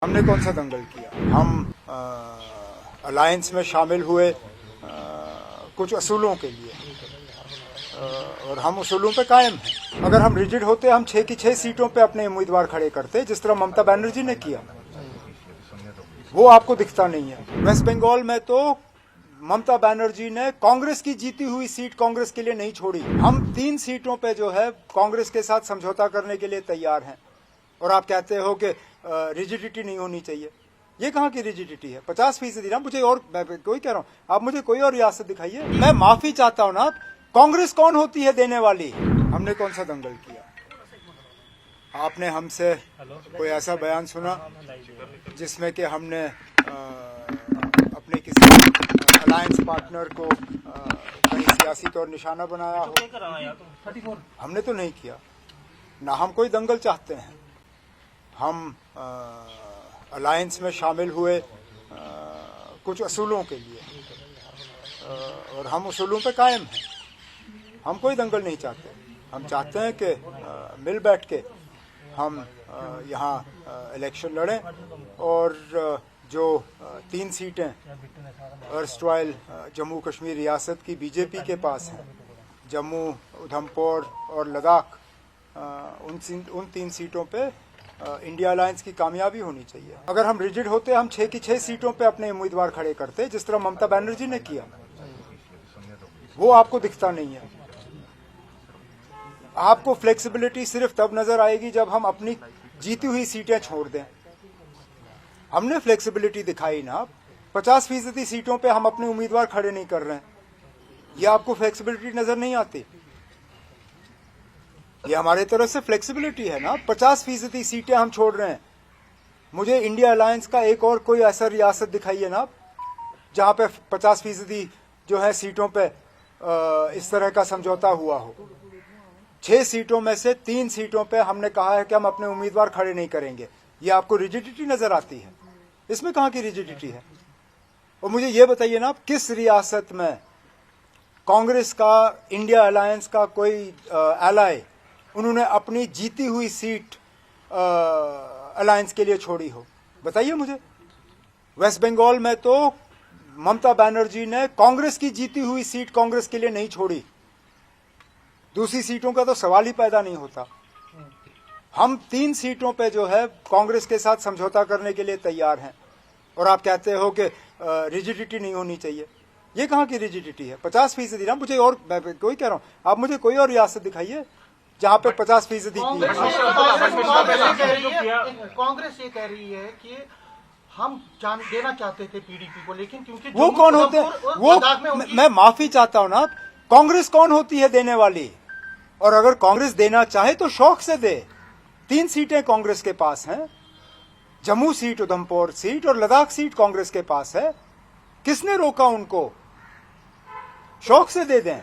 हमने कौन सा दंगल किया? हम अलायंस में शामिल हुए कुछ असूलों के लिए और हम उसूलों पे कायम हैं। अगर हम रिजिड होते हम 6 की 6 सीटों पे अपने उम्मीदवार खड़े करते, जिस तरह ममता बनर्जी ने किया। वो आपको दिखता नहीं है। वेस्ट बंगाल में तो ममता बनर्जी ने कांग्रेस की जीती हुई सीट कांग्रेस के लिए नहीं छोड़ी। हम 3 सीटों पे जो है कांग्रेस के साथ समझौता करने के लिए तैयार हैं और आप कहते हो कि रिजिडिटी नहीं होनी चाहिए। ये कहाँ की रिजिडिटी है? 50% ना, मुझे और कोई कह रहा हूँ, आप मुझे कोई और रियासत दिखाइए। मैं माफी चाहता हूँ ना, कांग्रेस कौन होती है देने वाली? हमने कौन सा दंगल किया? आपने हमसे कोई ऐसा बयान सुना जिसमें कि हमने अपने किसी अलायंस पार्टनर को कहीं सियासी तौर निशाना बनाया हो? हमने तो नहीं किया ना, हम कोई दंगल चाहते हैं। हम अलायंस में शामिल हुए कुछ असूलों के लिए और हम उसूलों पे कायम हैं। हम कोई दंगल नहीं चाहते। हम चाहते हैं कि मिल बैठ के हम यहाँ इलेक्शन लड़ें और जो 3 सीटें अर्स्टवाइल जम्मू कश्मीर रियासत की बीजेपी के पास हैं, जम्मू, उधमपुर और लद्दाख, उन 3 सीटों पे इंडिया अलायंस की कामयाबी होनी चाहिए। अगर हम रिजिड होते हम 6 की 6 सीटों पे अपने उम्मीदवार खड़े करते, जिस तरह ममता बनर्जी ने किया। वो आपको दिखता नहीं है। आपको फ्लेक्सिबिलिटी सिर्फ तब नजर आएगी जब हम अपनी जीती हुई सीटें छोड़ दें। हमने फ्लेक्सिबिलिटी दिखाई ना। 50% सीटों पे हम अपने उम्मीदवार खड़े नहीं कर रहे हैं। ये आपको फ्लेक्सिबिलिटी नजर नहीं आती? ये हमारे तरफ से फ्लेक्सिबिलिटी है ना। 50% सीटें हम छोड़ रहे हैं। मुझे इंडिया अलायंस का एक और कोई ऐसा रियासत दिखाइए ना जहां पे 50% जो है सीटों पे इस तरह का समझौता हुआ हो। 6 सीटों में से 3 सीटों पे हमने कहा है कि हम अपने उम्मीदवार खड़े नहीं करेंगे। ये आपको रिजिडिटी नजर आती है? इसमें कहाँ की रिजिडिटी है? और मुझे ये बताइए ना, किस रियासत में कांग्रेस का, इंडिया अलायंस का कोई एलाय उन्होंने अपनी जीती हुई सीट अलायंस के लिए छोड़ी हो? बताइए मुझे। वेस्ट बंगाल में तो ममता बनर्जी ने कांग्रेस की जीती हुई सीट कांग्रेस के लिए नहीं छोड़ी। दूसरी सीटों का तो सवाल ही पैदा नहीं होता। हम 3 सीटों पे जो है कांग्रेस के साथ समझौता करने के लिए तैयार हैं और आप कहते हो कि रिजिडिटी नहीं होनी चाहिए। ये कहाँ की रिजिडिटी है? 50% ना, मुझे और कोई कह रहा हूँ, आप मुझे कोई और रियासत दिखाइए जहाँ पे 50% कांग्रेस ये कह रही है कि हम जान देना चाहते थे पीडीपी को, लेकिन क्योंकि वो कौन होते हैं? वो मैं माफी चाहता हूँ ना, कांग्रेस कौन होती है देने वाली? और अगर कांग्रेस देना चाहे तो शौक से दे। 3 सीटें कांग्रेस के पास हैं। जम्मू सीट, उधमपुर सीट और लद्दाख सीट कांग्रेस के पास है। किसने रोका उनको? शौक से दे दें।